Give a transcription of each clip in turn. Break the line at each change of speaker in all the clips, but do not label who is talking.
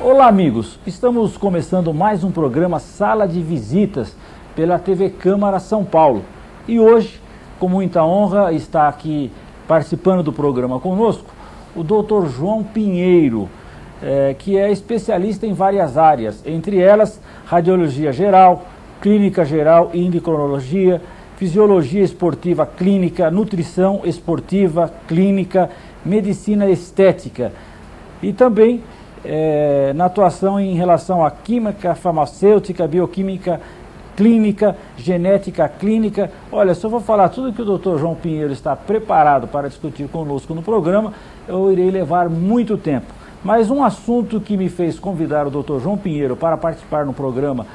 Olá amigos, estamos começando mais um programa Sala de Visitas pela TV Câmara São Paulo. E hoje, com muita honra, está aqui participando do programa conosco o Dr. João Pinheiro, que é especialista em várias áreas, entre elas radiologia geral, clínica geral e endocrinologia, fisiologia esportiva clínica, nutrição esportiva clínica, medicina estética e também na atuação em relação à química farmacêutica, bioquímica clínica, genética clínica. Olha, se eu vou falar tudo que o Dr. João Pinheiro está preparado para discutir conosco no programa, eu irei levar muito tempo. Mas um assunto que me fez convidar o Dr. João Pinheiro para participar no programa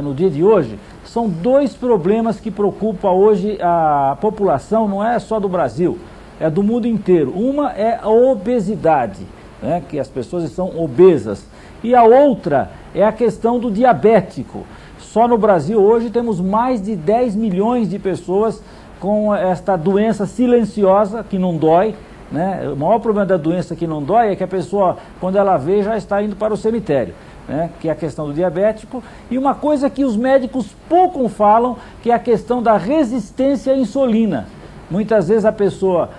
no dia de hoje, são dois problemas que preocupam hoje a população, não é só do Brasil, é do mundo inteiro. Uma é a obesidade, né, que as pessoas estão obesas, e a outra é a questão do diabético. Só no Brasil hoje temos mais de 10 milhões de pessoas com esta doença silenciosa que não dói, né? O maior problema da doença que não dói é que a pessoa, quando ela vê, já está indo para o cemitério, né? Que é a questão do diabético. E uma coisa que os médicos pouco falam, que é a questão da resistência à insulina. Muitas vezes a pessoa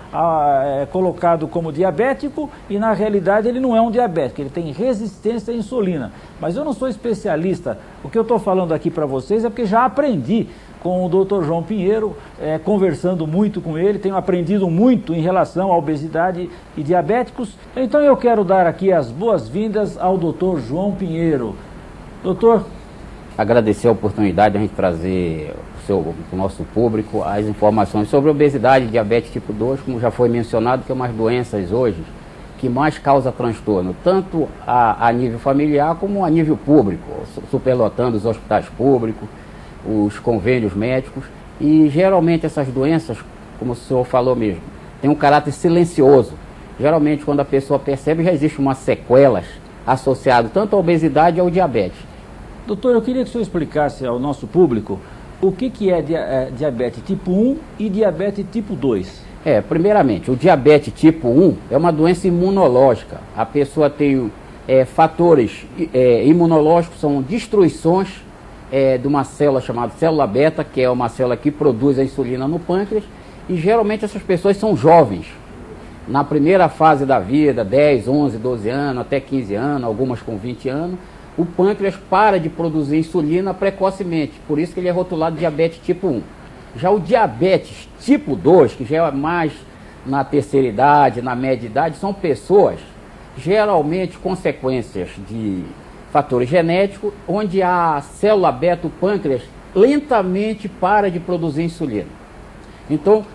é colocado como diabético e na realidade ele não é um diabético, ele tem resistência à insulina. Mas eu não sou especialista, o que eu estou falando aqui para vocês é porque já aprendi com o Dr. João Pinheiro, conversando muito com ele, tenho aprendido muito em relação à obesidade e diabéticos. Então eu quero dar aqui as boas-vindas ao Dr. João Pinheiro. Doutor,
agradecer a oportunidade de a gente trazer o nosso público as informações sobre obesidade e diabetes tipo 2, como já foi mencionado, que é uma das doenças hoje que mais causa transtorno, tanto a nível familiar como a nível público, superlotando os hospitais públicos, os convênios médicos, e geralmente essas doenças, como o senhor falou mesmo, tem um caráter silencioso. Geralmente quando a pessoa percebe, já existe umas sequelas associadas tanto à obesidade ao diabetes.
Doutor, eu queria que o senhor explicasse ao nosso público o que é diabetes tipo 1 e diabetes tipo 2.
Primeiramente, o diabetes tipo 1 é uma doença imunológica. A pessoa tem fatores imunológicos, são destruições de uma célula chamada célula beta, que é uma célula que produz a insulina no pâncreas, e geralmente essas pessoas são jovens. Na primeira fase da vida, 10, 11, 12 anos, até 15 anos, algumas com 20 anos, o pâncreas para de produzir insulina precocemente, por isso que ele é rotulado diabetes tipo 1. Já o diabetes tipo 2, que já é mais na terceira idade, na média idade, são pessoas, geralmente consequências de fatores genéticos, onde a célula beta, o pâncreas, lentamente para de produzir insulina. Então,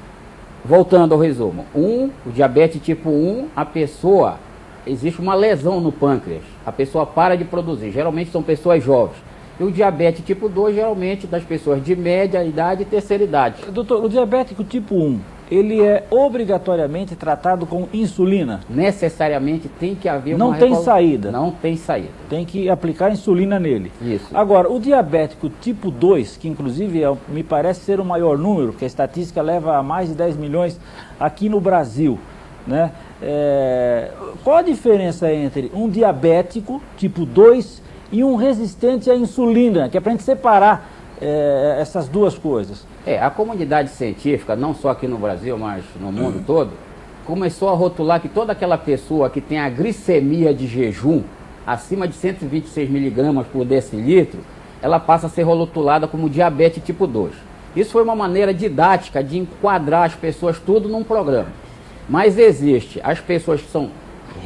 voltando ao resumo, o diabetes tipo 1, a pessoa, existe uma lesão no pâncreas, a pessoa para de produzir, geralmente são pessoas jovens. E o diabetes tipo 2, geralmente das pessoas de média idade e terceira idade.
Doutor, o diabético tipo 1, ele é obrigatoriamente tratado com insulina?
Necessariamente tem que haver uma...
Não tem saída?
Não tem saída.
Tem que aplicar insulina nele.
Isso.
Agora, o diabético tipo 2, que inclusive me parece ser o maior número, porque a estatística leva a mais de 10 milhões aqui no Brasil, né? Qual a diferença entre um diabético tipo 2 e um resistente à insulina, que é para a gente separar essas duas coisas?
A comunidade científica, não só aqui no Brasil, mas no mundo todo, começou a rotular que toda aquela pessoa que tem a glicemia de jejum acima de 126 miligramas por decilitro, ela passa a ser rotulada como diabetes tipo 2. Isso foi uma maneira didática de enquadrar as pessoas tudo num programa. Mas existe as pessoas que são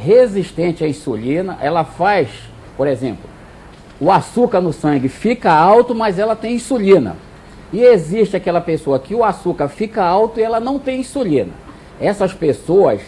resistentes à insulina, ela faz, por exemplo, o açúcar no sangue fica alto, mas ela tem insulina. E existe aquela pessoa que o açúcar fica alto e ela não tem insulina. Essas pessoas,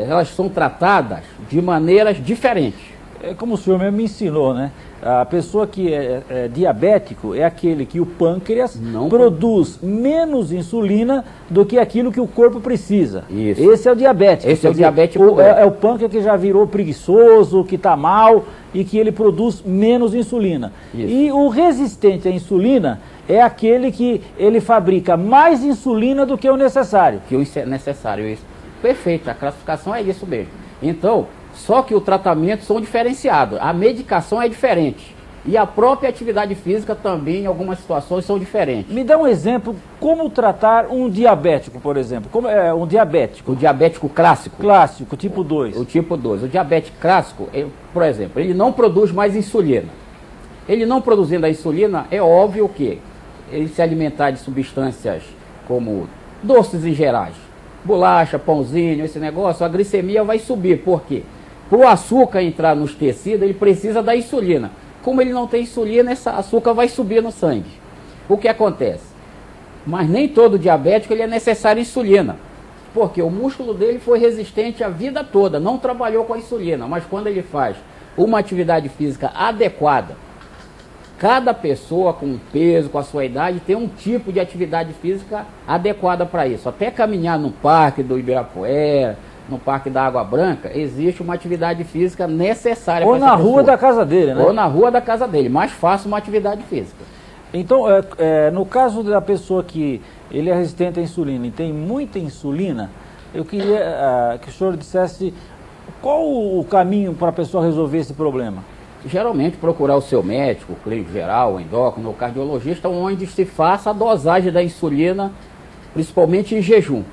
elas são tratadas de maneiras diferentes.
É como o senhor mesmo me ensinou, né? A pessoa que é diabético é aquele que o pâncreas produz menos insulina do que aquilo que o corpo precisa.
Isso.
Esse é o diabético.
Esse é o diabético.
É o pâncreas que já virou preguiçoso, que está mal e que ele produz menos insulina.
Isso.
E o resistente à insulina é aquele que ele fabrica mais insulina do que o necessário.
Que o necessário, isso. Perfeito, a classificação é isso mesmo. Então, Só que o tratamento são diferenciados, a medicação é diferente. E a própria atividade física também, em algumas situações, são diferentes.
Me dá um exemplo, como tratar um diabético, por exemplo. Como é um diabético?
O diabético clássico?
Clássico, tipo 2.
O tipo 2. O diabético clássico, por exemplo, ele não produz mais insulina. Ele não produzindo a insulina, é óbvio que ele se alimentar de substâncias como doces em gerais, bolacha, pãozinho, esse negócio, a glicemia vai subir. Por quê? Para o açúcar entrar nos tecidos, ele precisa da insulina. Como ele não tem insulina, esse açúcar vai subir no sangue. O que acontece? Mas nem todo diabético ele é necessário insulina. Porque o músculo dele foi resistente a vida toda, não trabalhou com a insulina. Mas quando ele faz uma atividade física adequada, cada pessoa com peso, com a sua idade, tem um tipo de atividade física adequada para isso. Até caminhar no parque do Ibirapuera, no Parque da Água Branca, existe uma atividade física necessária para essa pessoa.
Ou na rua da casa dele, né?
Ou na rua da casa dele, mais fácil uma atividade física.
Então, no caso da pessoa que ele é resistente à insulina e tem muita insulina, eu queria que o senhor dissesse qual o caminho para a pessoa resolver esse problema.
Geralmente procurar o seu médico, o clínico geral, o endócrino, o cardiologista, onde se faça a dosagem da insulina, principalmente em jejum.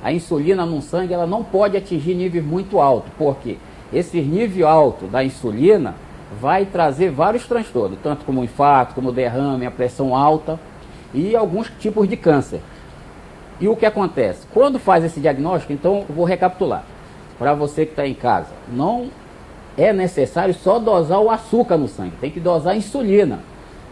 A insulina no sangue ela não pode atingir níveis muito altos, porque esse nível alto da insulina vai trazer vários transtornos, tanto como o infarto, como o derrame, a pressão alta e alguns tipos de câncer. E o que acontece? Quando faz esse diagnóstico, então eu vou recapitular. Para você que está em casa, não é necessário só dosar o açúcar no sangue, tem que dosar a insulina,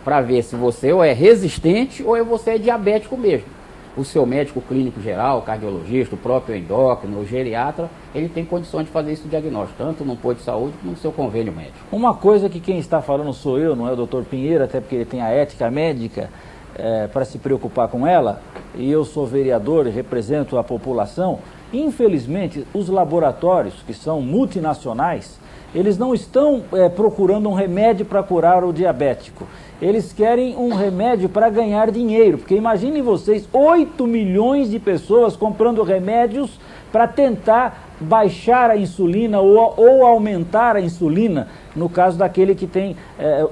para ver se você ou é resistente ou você é diabético mesmo. O seu médico clínico geral, o cardiologista, o próprio endócrino, o geriatra, ele tem condições de fazer esse diagnóstico, tanto no posto de saúde como no seu convênio médico.
Uma coisa que quem está falando sou eu, não é o doutor Pinheiro, até porque ele tem a ética médica para se preocupar com ela, e eu sou vereador e represento a população. Infelizmente, os laboratórios, que são multinacionais, eles não estão procurando um remédio para curar o diabético. Eles querem um remédio para ganhar dinheiro, porque imaginem vocês, 8 milhões de pessoas comprando remédios para tentar baixar a insulina ou aumentar a insulina, no caso daquele que tem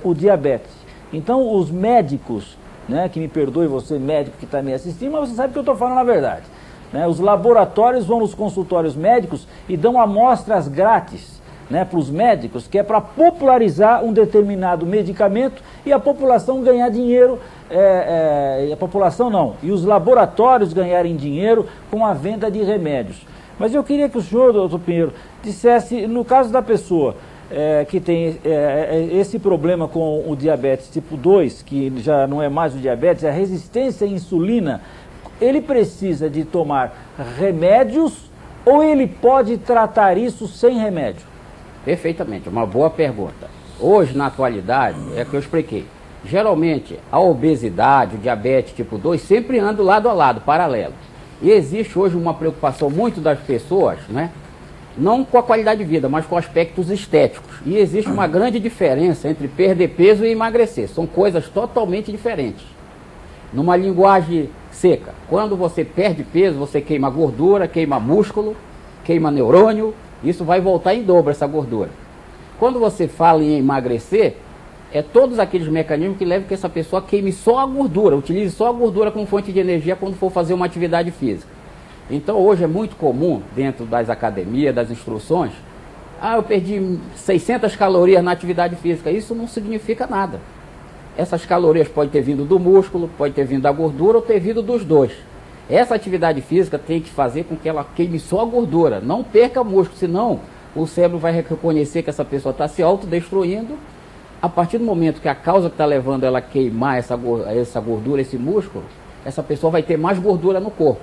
o diabetes. Então os médicos, né, que me perdoe você médico que está me assistindo, mas você sabe que eu estou falando a verdade. Né, os laboratórios vão nos consultórios médicos e dão amostras grátis, né, para os médicos, que é para popularizar um determinado medicamento e a população ganhar dinheiro, a população não, e os laboratórios ganharem dinheiro com a venda de remédios. Mas eu queria que o senhor, doutor Pinheiro, dissesse, no caso da pessoa que tem esse problema com o diabetes tipo 2, que já não é mais o diabetes, é a resistência à insulina, ele precisa de tomar remédios ou ele pode tratar isso sem remédio?
Perfeitamente, uma boa pergunta. Hoje, na atualidade, é que eu expliquei. Geralmente, a obesidade, o diabetes tipo 2, sempre andam lado a lado, paralelo. E existe hoje uma preocupação muito das pessoas, né? Não com a qualidade de vida, mas com aspectos estéticos. E existe uma grande diferença entre perder peso e emagrecer. São coisas totalmente diferentes. Numa linguagem seca, quando você perde peso, você queima gordura, queima músculo, queima neurônio. Isso vai voltar em dobro, essa gordura. Quando você fala em emagrecer, é todos aqueles mecanismos que levam que essa pessoa queime só a gordura, utilize só a gordura como fonte de energia quando for fazer uma atividade física. Então hoje é muito comum, dentro das academias, das instruções, eu perdi 600 calorias na atividade física. Isso não significa nada. Essas calorias podem ter vindo do músculo, pode ter vindo da gordura ou ter vindo dos dois. Essa atividade física tem que fazer com que ela queime só a gordura, não perca músculo, senão o cérebro vai reconhecer que essa pessoa está se autodestruindo. A partir do momento que a causa que está levando ela a queimar essa gordura, esse músculo, essa pessoa vai ter mais gordura no corpo.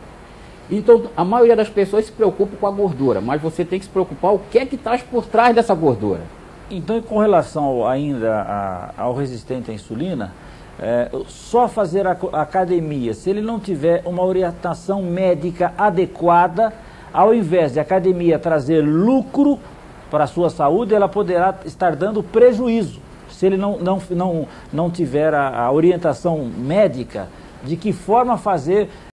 Então, a maioria das pessoas se preocupa com a gordura, mas você tem que se preocupar o que é que está por trás dessa gordura.
Então, com relação ainda ao resistente à insulina, só fazer a academia, se ele não tiver uma orientação médica adequada, ao invés de a academia trazer lucro para a sua saúde, ela poderá estar dando prejuízo, se ele não tiver a orientação médica de que forma fazer